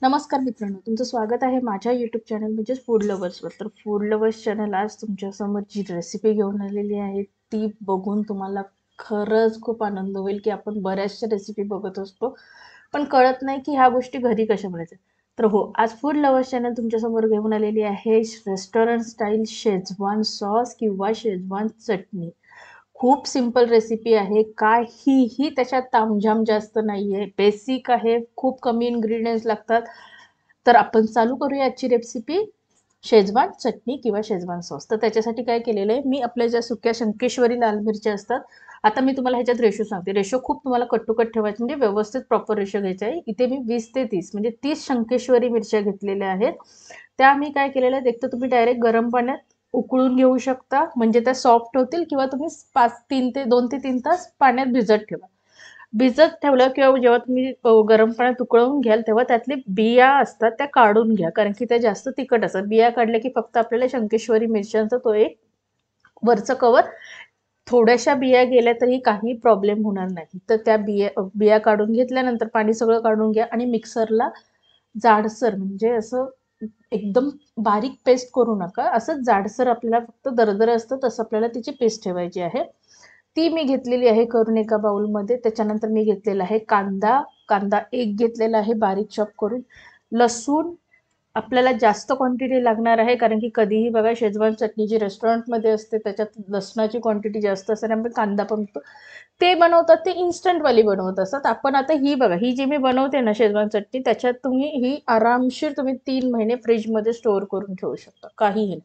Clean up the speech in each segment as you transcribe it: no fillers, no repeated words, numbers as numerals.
नमस्कार मित्रांनो, तुमचं स्वागत आहे माझ्या यूट्यूब चॅनल म्हणजेच फूड लवर्सवर. तर फूड लवर्स चॅनल आज तुमच्यासमोर जी रेसिपी घेऊन आलेली आहे ती बघून तुम्हाला खरंच खूप आनंद होईल की आपण बऱ्याचशा रेसिपी बघत असतो पण कळत नाही की ह्या गोष्टी घरी कशा बनायच्या. तर हो, आज फूड लवर्स चॅनल तुमच्यासमोर घेऊन आलेली आहे रेस्टॉरंट स्टाईल शेजवान सॉस किंवा शेजवान चटणी. खूप सिंपल रेसिपी आहे, काहीही त्याच्यात तामझाम जास्त नाहीये, बेसिक आहे, खूप कमी इन्ग्रेडियंट्स लागतात. तर आपण चालू करूया आजची रेसिपी शेजवान चटणी किंवा शेजवान सॉस. तर त्याच्यासाठी काय केलेलं आहे मी, आपल्या ज्या सुक्या शंकेश्वरी लाल मिरच्या असतात, आता मी तुम्हाला ह्याच्यात रेशो सांगते. रेशो खूप तुम्हाला कट टू कट ठेवायचं म्हणजे व्यवस्थित प्रॉपर रेशो घ्यायचा आहे. इथे मी 20 ते 30 म्हणजे 30 शंकेश्वरी मिरच्या घेतलेल्या आहेत. त्या मी काय केलेलं आहे, एक तर तुम्ही डायरेक्ट गरम पाण्यात उकळून घेऊ शकता म्हणजे त्या सॉफ्ट होतील, किंवा तुम्ही 2 ते 3 तास पाण्यात भिजत ठेवा. भिजत ठेवलं किंवा जेव्हा तुम्ही गरम पाण्यात उकळवून घ्याल तेव्हा त्यातले बिया असतात त्या काढून घ्या, कारण की त्या जास्त तिखट असतात. बिया काढल्या की फक्त आपल्याला शंकेश्वरी मिरच्यांचा तो एक वरचं कवर, थोड्याशा बिया गेल्या तरी काही प्रॉब्लेम होणार नाही. तर त्या बिया काढून घेतल्यानंतर पाणी सगळं काढून घ्या आणि मिक्सरला जाडसर म्हणजे असं एकदम बारीक पेस्ट करू नका, असं जाडसर आपल्याला फक्त दरदर असतं तसं आपल्याला तिची पेस्ट ठेवायची आहे. ती मी घेतलेली आहे करून एका बाउलमध्ये. त्याच्यानंतर मी घेतलेला आहे कांदा. कांदा एक घेतलेला आहे बारीक चॉप करून. लसूण आपल्याला जास्त क्वांटिटी लागणार आहे, कारण की कधीही बघा शेजवान चटणी जी रेस्टॉरंटमध्ये असते त्याच्यात लसणाची क्वांटिटी जास्त असते, त्यामुळे कांदा पण ते बनवतात ते इन्स्टंटवाली बनवत असतात. आपण आता ही बघा, ही जी मी बनवते ना शेजवान चटणी, त्याच्यात तुम्ही ही आरामशीर तुम्ही 3 महिने फ्रीजमध्ये स्टोअर करून ठेवू शकता, काहीही.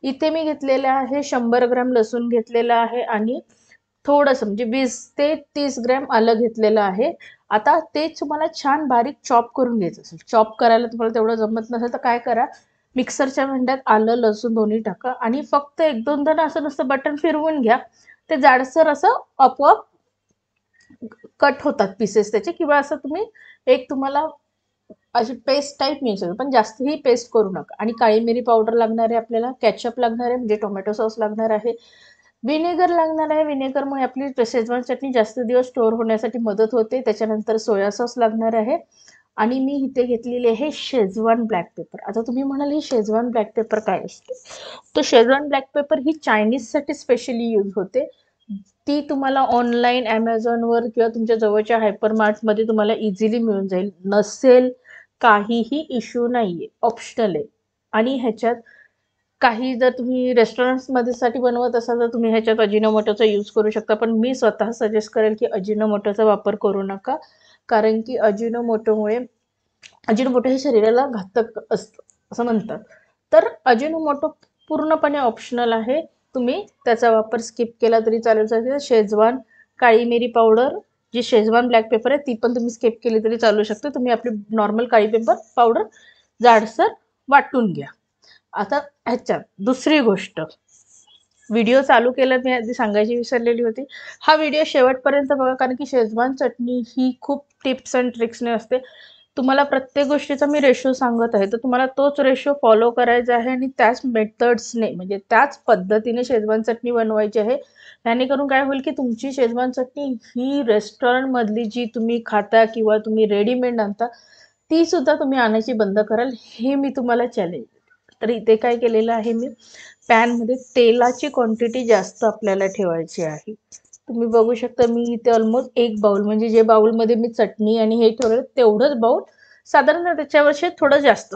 इथे मी घेतलेलं आहे 100 ग्रॅम लसूण घेतलेला आहे आणि थोडंसं म्हणजे 20 ते 30 ग्रॅम आलं घेतलेलं आहे. आता ते तुम्हाला छान बारीक चॉप करून घ्यायचं असेल, चॉप करायला तुम्हाला तेवढं जमत नसेल तर काय करा, मिक्सरच्या भांड्यात आलं लसूण दोन्ही टाका आणि फक्त 1-2दा ना असं नुसतं बटन फिरवून घ्या. ते जाडसर असं आपोआप कट होतात पीसेस त्याचे, किंवा असं तुम्ही एक तुम्हाला अशी पेस्ट टाईप मिळू शकते, पण जास्तही पेस्ट करू नका. आणि काळी मिरी पावडर लागणार आहे आपल्याला, केचप लागणार आहे म्हणजे टोमॅटो सॉस लागणार आहे, व्हिनेगर लागणार आहे. व्हिनेगरमुळे आपली शेजवान चटणी जास्त दिवस स्टोअर होण्यासाठी मदत होते. त्याच्यानंतर सोया सॉस लागणार आहे आणि मी इथे घेतलेली आहे शेजवान ब्लॅक पेपर. आता तुम्ही म्हणाल ही शेजवान ब्लॅक पेपर काय असते? तो शेजवान ब्लॅक पेपर ही चायनीजसाठी स्पेशली यूज होते. ती तुम्हाला ऑनलाईन ॲमेझॉनवर किंवा तुमच्या जवळच्या हायपरमार्टमध्ये तुम्हाला इझिली मिळून जाईल. नसेल काहीही इश्यू नाहीये, ऑप्शनल आहे. आणि ह्याच्यात काही जर तुम्ही रेस्टॉरंट्समध्ये साठी बनवत असाल तर तुम्ही ह्याच्यात अजिनोमोटोचा यूज करू शकता, पण मी स्वतः सजेस्ट करेल की अजिनोमोटोचा वापर करू नका, कारण की अजिनोमोटो हे शरीराला घातक असतं असं म्हणतात. तर अजिनोमोटो पूर्णपणे ऑप्शनल आहे, तुम्ही त्याचा वापर स्किप केला तरी चालेल. शेजवान काळी मिरी पावडर, जी शेजवान ब्लॅक पेपर आहे ती पण तुम्ही स्किप केली तरी चालू शकते. तुम्ही आपली नॉर्मल काळी पेपर पावडर जाडसर वाटून घ्या. आता ह्याच्यात दुसरी गोष्ट, व्हिडिओ चालू केला मी आधी सांगायची विसरलेली होती, हा व्हिडिओ शेवटपर्यंत बघा, कारण की शेजवान चटणी ही खूप टिप्स अँड ट्रिक्सने असते. तुम्हाला प्रत्येक गोष्टीचा मी रेशो सांगत आहे, तर तुम्हाला तोच रेशो फॉलो करायचा आहे आणि त्याच मेथड्सने म्हणजे त्याच पद्धतीने शेजवान चटणी बनवायची आहे. त्याने करून काय होईल की तुमची शेजवान चटणी ही रेस्टॉरंटमधली जी तुम्ही खाता किंवा तुम्ही रेडीमेड आणता ती सुद्धा तुम्ही आणायची बंद कराल, हे मी तुम्हाला चॅलेंज. तर इथे काय केलेलं आहे मी, पॅनमध्ये तेलाची क्वांटिटी जास्त आपल्याला ठेवायची आहे. तुम्ही बघू शकता मी इथे ऑलमोस्ट 1 बाउल म्हणजे जे बाउलमध्ये मी चटणी आणि हे ठेवलं तेवढंच बाउल, साधारण त्याच्यावरचे थोडं जास्त.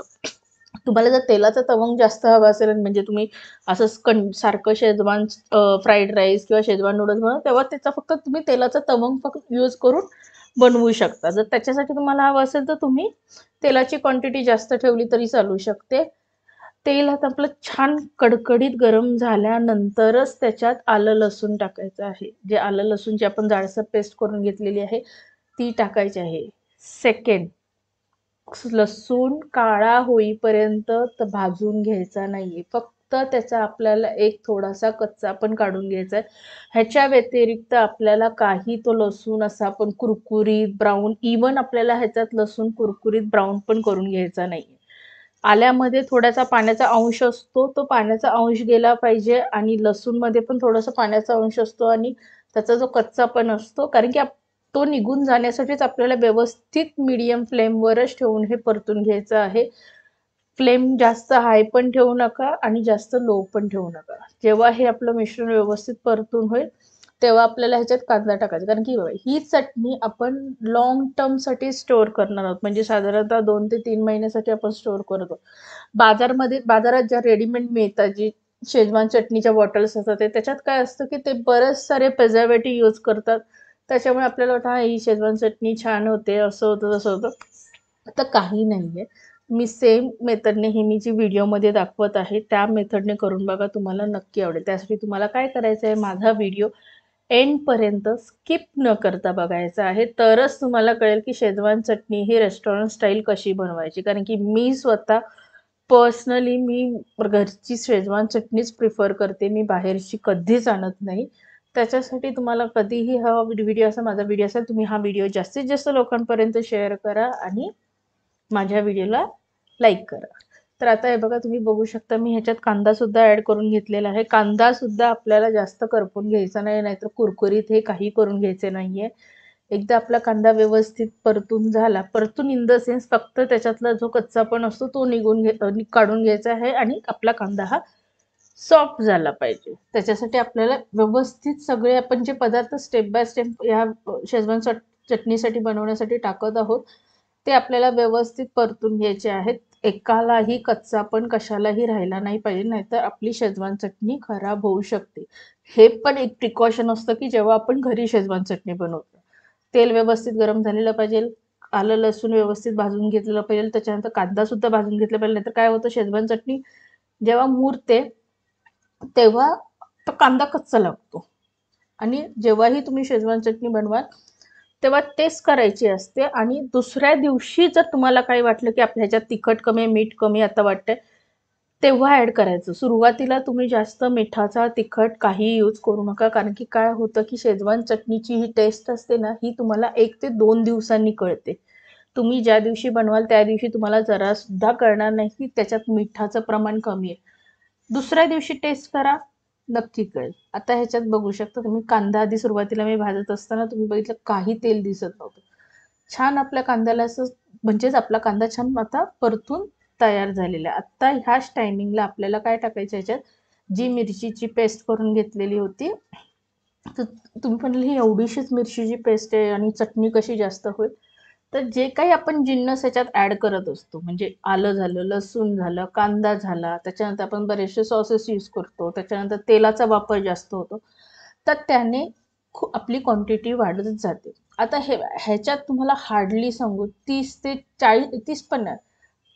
तुम्हाला जर तेलाचा तवंग जास्त हवा असेल म्हणजे तुम्ही असं सारखं शेजवान फ्राईड राईस किंवा शेजवान नूडल्स बनवा, तेव्हा त्याचा फक्त तुम्ही तेलाचा तवंग फक्त यूज करून बनवू शकता. जर त्याच्यासाठी तुम्हाला हवं असेल तर तुम्ही तेलाची क्वांटिटी जास्त ठेवली तरी चालू शकते. तेल आता आपलं छान कडकडीत गरम झाल्यानंतरच त्याच्यात आलं लसूण टाकायचं आहे. जे आलं लसूणची आपण जाडसर पेस्ट करून घेतलेली आहे ती टाकायची आहे. सेकंड, लसूण काळा होईपर्यंत भाजून घ्यायचा नाहीये, फक्त त्याचा आपल्याला एक थोडासा कच्चा पण काढून घ्यायचा आहे. ह्याच्या व्यतिरिक्त आपल्याला काही तो लसूण असा पण कुरकुरीत ब्राऊन, इवन आपल्याला ह्याच्यात लसूण कुरकुरीत ब्राऊन पण करून घ्यायचा नाहीये. आल्यामध्ये थोडासा पाण्याचा अंश असतो, तो पाण्याचा अंश गेला पाहिजे आणि लसूणमध्ये पण थोडासा पाण्याचा अंश असतो आणि त्याचा जो कच्चा पण असतो, कारण की तो निघून जाण्यासाठीच आपल्याला व्यवस्थित मीडियम फ्लेमवरच ठेवून हे परतून घ्यायचं आहे. फ्लेम जास्त हाय पण ठेवू नका आणि जास्त लो पण ठेवू नका. जेव्हा हे आपलं मिश्रण व्यवस्थित परतून होईल तेव्हा आपल्याला ह्याच्यात कांदा टाकायचा, कारण की ही चटणी आपण लॉंग टर्मसाठी स्टोअर करणार आहोत, म्हणजे साधारणतः 2 ते 3 महिन्यासाठी आपण स्टोअर करतो. बाजारात ज्या रेडीमेड मिळतात, जी शेजवान चटणीच्या बॉटल्स असतात, त्याच्यात काय असतं की ते बरेच सारे प्रिझर्वेटिव्ह यूज करतात. त्याच्यामुळे आपल्याला वाटतं हा ही शेजवान चटणी छान होते, असं होतं तसं होतं. तर काही नाहीये. मी सेम मेथडने ही मी जी व्हिडिओमध्ये दाखवत आहे त्या मेथडने करून बघा, तुम्हाला नक्की आवडेल. त्यासाठी तुम्हाला काय करायचं आहे, माझा व्हिडिओ एंडपर्यंत स्किप न करता बघायचा आहे, तरच तुम्हाला कळेल की शेजवान चटणी ही रेस्टॉरंट स्टाईल कशी बनवायची. कारण की मी स्वतः पर्सनली मी घरची शेजवान चटणीच प्रिफर करते. मी बाहेरची कधीच आणत नाही. त्याच्यासाठी तुम्हाला कधीही हा व्हिडिओ असा माझा व्हिडिओ असेल, तुम्ही हा व्हिडिओ जास्तीत जास्त लोकांपर्यंत शेअर करा आणि माझ्या व्हिडिओला लाईक करा. तर आता हे बघा, तुम्ही बघू शकता मी ह्याच्यात कांदा सुद्धा ऍड करून घेतलेला आहे. कांदा सुद्धा आपल्याला जास्त करपून घ्यायचा नाही, नाहीतर कुरकुरीत हे काही करून घ्यायचे नाहीये. एकदा आपला कांदा व्यवस्थित परतून झाला, परतून इन द सेन्स फक्त त्याच्यातला जो कच्चापण असतो तो काढून घ्यायचा आहे आणि आपला कांदा हा सॉफ्ट झाला पाहिजे. त्याच्यासाठी आपल्याला व्यवस्थित सगळे आपण जे पदार्थ स्टेप बाय स्टेप या शेजवान चटणीसाठी बनवण्यासाठी टाकत आहोत ते आपल्याला व्यवस्थित परतून घ्यायचे आहेत. एकालाही कच्चा पण कशालाही राहिला नाही पाहिजे, नाहीतर आपली शेजवान चटणी खराब होऊ शकते. हे पण एक प्रिकॉशन असतं की जेव्हा आपण घरी शेजवान चटणी बनवतो, तेल व्यवस्थित गरम झालेलं पाहिजे, आलं लसूण व्यवस्थित भाजून घेतलेलं पाहिजे, त्याच्यानंतर कांदा सुद्धा भाजून घेतला पाहिजे. नाहीतर काय होतं, शेजवान चटणी जेव्हा मुरते तेव्हा तो कांदा कच्चा लागतो. आणि जेव्हाही तुम्ही शेजवान चटणी बनवाल तेव्हा टेस्ट करायची असते. आणि दुसऱ्या दिवशी जर तुम्हाला काही वाटलं की आपल्या ह्याच्यात तिखट कमी आहे, मीठ कमी आता वाटतंय, तेव्हा ऍड करायचं. सुरुवातीला तुम्ही जास्त मिठाचा तिखट काही यूज करू नका, कारण की काय होतं की शेजवान चटणीची ही टेस्ट असते ना, ही तुम्हाला 1 ते 2 दिवसांनी कळते. तुम्ही ज्या दिवशी बनवाल त्या दिवशी तुम्हाला जरा सुद्धा कळणार नाही की त्याच्यात मिठाचं प्रमाण कमी आहे. दुसऱ्या दिवशी टेस्ट करा, नक्की कळेल. आता ह्याच्यात बघू शकता तुम्ही, कांदा आधी सुरुवातीला मी भाजत असताना तुम्ही बघितलं काही तेल दिसत नव्हतं. छान आपल्या कांद्याला असं, म्हणजेच आपला कांदा छान आता परतून तयार झालेला आहे. आता ह्याच टायमिंगला आपल्याला काय टाकायचं, ह्याच्यात जी मिरचीची पेस्ट करून घेतलेली होती, तर तुम्ही म्हणाल ही एवढीशीच मिरचीची पेस्ट आहे आणि चटणी कशी जास्त होईल. तर जे काही आपण जिन्नस ह्याच्यात ऍड करत असतो, म्हणजे आलं झालं, लसूण झालं, कांदा झाला, त्याच्यानंतर आपण बरेचसे सॉसेस यूज करतो, त्याच्यानंतर तेलाचा वापर जास्त होतो, तर त्याने आपली क्वांटिटी वाढत जाते. आता ह्याच्यात तुम्हाला हार्डली सांगू 30 ते 40, 30 पण नाही,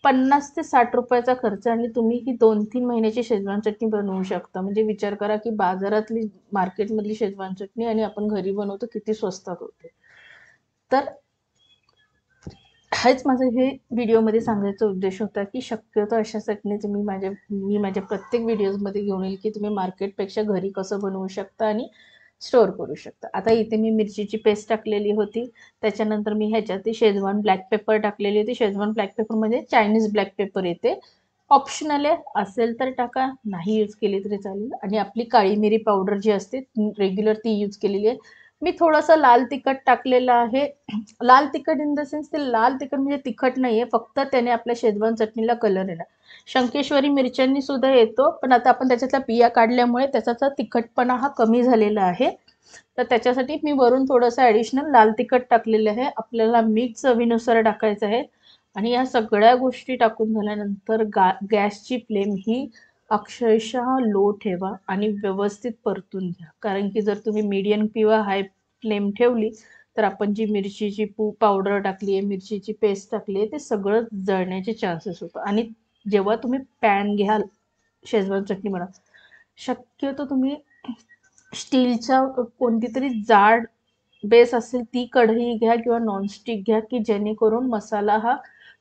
50 ते 60 रुपयाचा खर्च आणि तुम्ही ही 2-3 महिन्याची शेजवान चटणी बनवू शकता. म्हणजे विचार करा की बाजारातली मार्केटमधली शेजवान चटणी आणि आपण घरी बनवतो किती स्वस्तात होते. तर हेच माझं हे व्हिडिओमध्ये सांगायचा उद्देश होता की शक्यतो अशा चटणीचे मी माझ्या प्रत्येक व्हिडिओजमध्ये घेऊन येईल की तुम्ही मार्केटपेक्षा घरी कसं बनवू शकता आणि स्टोअर करू शकता. आता इथे मी मिरचीची पेस्ट टाकलेली होती, त्याच्यानंतर मी ह्याच्यात शेजवान ब्लॅक पेपर टाकलेली होती. शेजवान ब्लॅक पेपर म्हणजे चायनीज ब्लॅक पेपर येते, ऑप्शनल आहे, असेल तर टाका, नाही यूज केली तरी चालेल. आणि आपली काळी मिरी पावडर जी असते रेग्युलर ती यूज केलेली आहे. मी थोडंसं लाल तिखट टाकलेलं आहे. लाल तिखट इन द सेन्स ते लाल तिखट म्हणजे तिखट नाहीये, फक्त त्याने आपल्या शेजवान चटणीला कलर येणार. शंकेश्वरी मिरच्यांनी सुद्धा येतो, पण आता आपण त्याच्यातल्या बिया काढल्यामुळे त्याचा तिखटपणा हा कमी झालेला आहे. तर त्याच्यासाठी मी वरून थोडंसं ॲडिशनल लाल तिखट टाकलेलं आहे. आपल्याला मीठ चवीनुसार टाकायचं आहे. आणि या सगळ्या गोष्टी टाकून झाल्यानंतर गॅसची फ्लेम ही अक्षरशः लो ठेवा आणि व्यवस्थित परतून घ्या. कारण की जर तुम्ही मीडियम किंवा हाय फ्लेम ठेवली तर आपण जी मिरचीची पावडर टाकली आहे, मिरचीची पेस्ट टाकली आहे, ते सगळं जळण्याचे चान्सेस होतं. आणि जेव्हा तुम्ही पॅन घ्याल शेजवान चटणी बनवा, शक्यतो तुम्ही स्टीलच्या कोणती तरी जाड बेस असेल ती कढई घ्या किंवा नॉनस्टिक घ्या, की जेणेकरून मसाला हा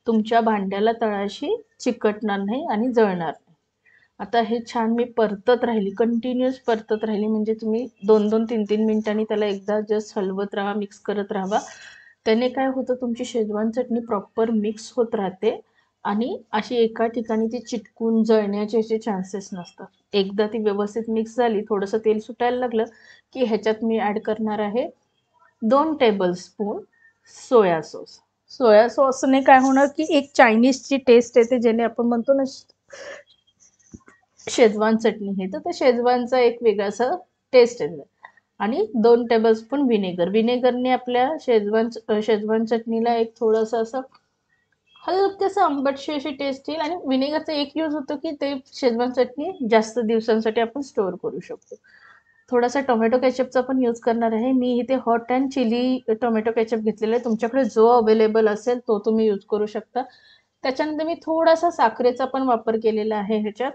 तुमच्या भांड्याला तळाशी चिकटणार नाही आणि जळणार नाही. आता हे छान मी परतत राहिली, कंटिन्युअस परतत राहिली, म्हणजे तुम्ही 2-2, 3-3 मिनिटांनी त्याला एकदा जस्ट हलवत राहा, मिक्स करत राहा. त्याने काय होतं, तुमची शेजवान चटणी प्रॉपर मिक्स होत राहते आणि अशी एका ठिकाणी ती चिटकून जळण्याचे असे चान्सेस नसतात. एकदा ती व्यवस्थित मिक्स झाली, थोडंसं तेल सुटायला लागलं की ह्याच्यात मी ॲड करणार आहे 2 टेबलस्पून सोया सॉस. सोया सॉसने काय होणार की एक चायनीजची टेस्ट येते, जेणे आपण म्हणतो ना शेजवान चटणी हे, तर शेजवानचा एक वेगळासा टेस्ट येतो. आणि 2 टेबलस्पून व्हिनेगर. व्हिनेगरने आपल्या शेजवान चटणीला एक थोडंसं असं हलकंसं आंबटशी अशी टेस्ट येईल. आणि व्हिनेगरचा एक यूज होतो की ते शेजवान चटणी जास्त दिवसांसाठी आपण स्टोअर करू शकतो. थोडासा टोमॅटो केचपचा पण यूज करणार आहे मी. इथे hot and chilli tomato ketchup घेतलेला आहे. तुमच्याकडे जो अवेलेबल असेल तो तुम्ही यूज करू शकता. त्याच्यानंतर मी थोडासा साखरेचा पण वापर केलेला आहे ह्याच्यात,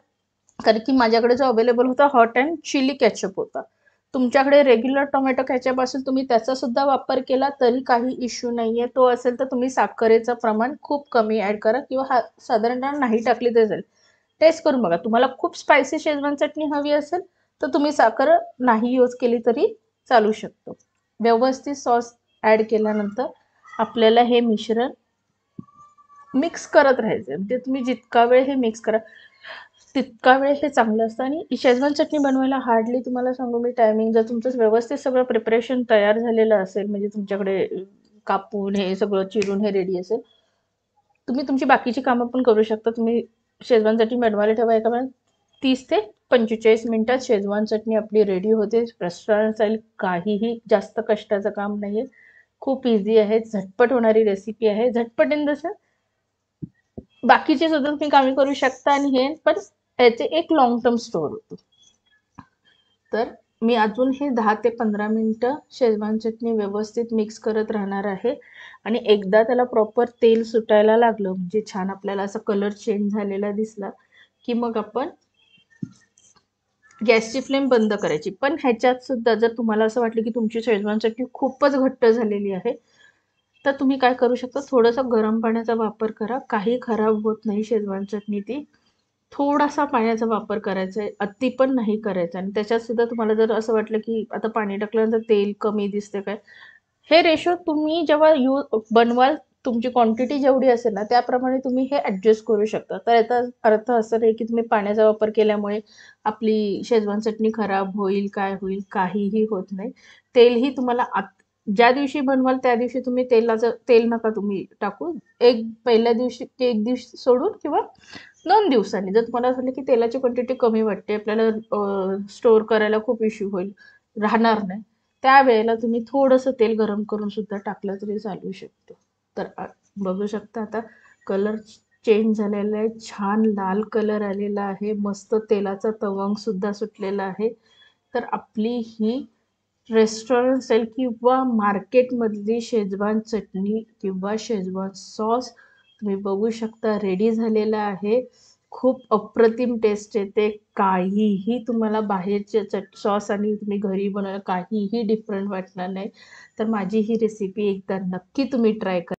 कारण की माझ्याकडे जो अवेलेबल होता हॉट अँड चिली केचप होता. तुमच्याकडे रेग्युलर टोमॅटो केचप असेल, तुम्ही त्याचा सुद्धा वापर केला तरी काही इश्यू नाहीये. तो असेल तर तुम्ही साखरेचं प्रमाण खूप कमी ऍड करा, किंवा साधारणतः नाही टाकली तरी चालेल. टेस्ट करून बघा. तुम्हाला खूप स्पायसी शेजवान चटणी हवी असेल तर तुम्ही साखर नाही यूज केली तरी चालू शकतो. व्यवस्थित सॉस ऍड केल्यानंतर आपल्याला हे मिश्रण मिक्स करत राहायचं. म्हणजे तुम्ही जितका वेळ हे मिक्स करा तितका वेळ हे चांगलं असतं. आणि शेजवान चटणी बनवायला हार्डली तुम्हाला सांगू मी टायमिंग, जर तुमचं व्यवस्थित सगळं प्रिपरेशन तयार झालेलं असेल, म्हणजे तुमच्याकडे कापून हे सगळं चिरून हे रेडी असेल, तुम्ही तुमची बाकीची कामं पण करू शकता. तुम्ही शेजवान चटणी बनवायला ठेवा, एका वेळेस 30 ते 45 मिनिटात शेजवान चटणी आपली रेडी होते. Restaurant style. काहीही जास्त कष्टाचं काम नाहीये. खूप इझी आहे, झटपट होणारी रेसिपी आहे. झटपट इन द सेन्स बाकीचे सुद्धा तुम्ही कामे करू शकता, आणि हे पण याचे एक लॉंग टर्म स्टोअर होतो. तर मी अजून हे 10 ते 15 मिनिटं शेजवान चटणी व्यवस्थित मिक्स करत राहणार आहे. आणि एकदा त्याला प्रॉपर तेल सुटायला लागलं, म्हणजे छान आपल्याला असा कलर चेंज झालेला दिसला, की मग आपण गॅसची फ्लेम बंद करायची. पण ह्याच्यात सुद्धा जर तुम्हाला असं वाटलं की तुमची शेजवान चटणी खूपच घट्ट झालेली आहे, तर तुम्ही काय करू शकता, थोडंसं गरम पाण्याचा वापर करा. काही खराब होत नाही शेजवान चटणी ती. थोडासा पाण्याचा वापर करायचा आहे, अति पण नाही करायचा. आणि त्याच्यात सुद्धा तुम्हाला जर असं वाटलं की आता पाणी टाकल्यानंतर तेल कमी दिसते काय, हे रेशो तुम्ही जेव्हा बनवाल, तुमची क्वांटिटी जेवढी असेल ना त्याप्रमाणे तुम्ही हे ऍडजस्ट करू शकता. तर याचा अर्थ असं नाही की तुम्ही पाण्याचा वापर केल्यामुळे आपली शेजवान चटणी खराब होईल, काय होईल, काहीही होत नाही. तेलही तुम्हाला ज्या दिवशी बनवाल त्या दिवशी तुम्ही तेल नका तुम्ही टाकू. पहिल्या दिवशी एक दिवशी सोडून किंवा 2 दिवसांनी जर तुम्हाला असं वाटलं की तेलाची क्वांटिटी कमी वाटते, आपल्याला स्टोअर करायला खूप इश्यू होईल, राहणार नाही, त्यावेळेला तुम्ही थोडंसं तेल गरम करून सुद्धा टाकलं तरी चालू शकतो. तर बघू शकता आता कलर चेंज झालेला आहे. छान लाल कलर आलेला आहे. मस्त तेलाचा तवंग सुद्धा सुटलेला आहे. तर आपली ही रेस्टॉरंट स्टाईल किंवा मार्केटमधली शेजवान चटणी किंवा शेजवान सॉस तुम्ही बघू शकता रेडी झालेला आहे. खूप अप्रतिम टेस्ट येते. काहीही तुम्हाला बाहेरचे सॉस आणि तुम्ही घरी बनवायला काहीही डिफरंट वाटणार नाही. तर माझी ही रेसिपी एकदा नक्की तुम्ही ट्राय करा.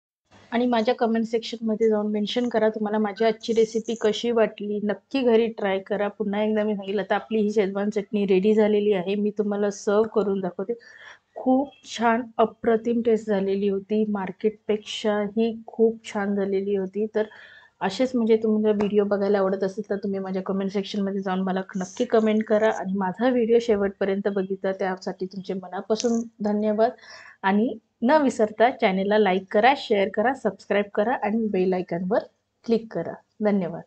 आणि माझ्या कमेंट सेक्शनमध्ये जाऊन मेन्शन करा तुम्हाला माझी आजची रेसिपी कशी वाटली. नक्की घरी ट्राय करा. पुन्हा एकदा मी सांगितलं तर आपली ही शेजवान चटणी रेडी झालेली आहे. मी तुम्हाला सर्व करून दाखवते. खूप छान अप्रतिम टेस्ट झालेली होती. मार्केटपेक्षाही खूप छान झालेली होती. तर असेच म्हणजे तुम्हाला व्हिडिओ बघायला आवडत असेल तर तुम्ही माझ्या कमेंट सेक्शनमध्ये जाऊन मला नक्की कमेंट करा. आणि माझा व्हिडिओ शेवटपर्यंत बघितला त्यासाठी तुमचे मनापासून धन्यवाद. आणि न विसरता चॅनेलला लाईक करा, शेअर करा, सबस्क्राईब करा आणि बेल आयकॉनवर क्लिक करा. धन्यवाद.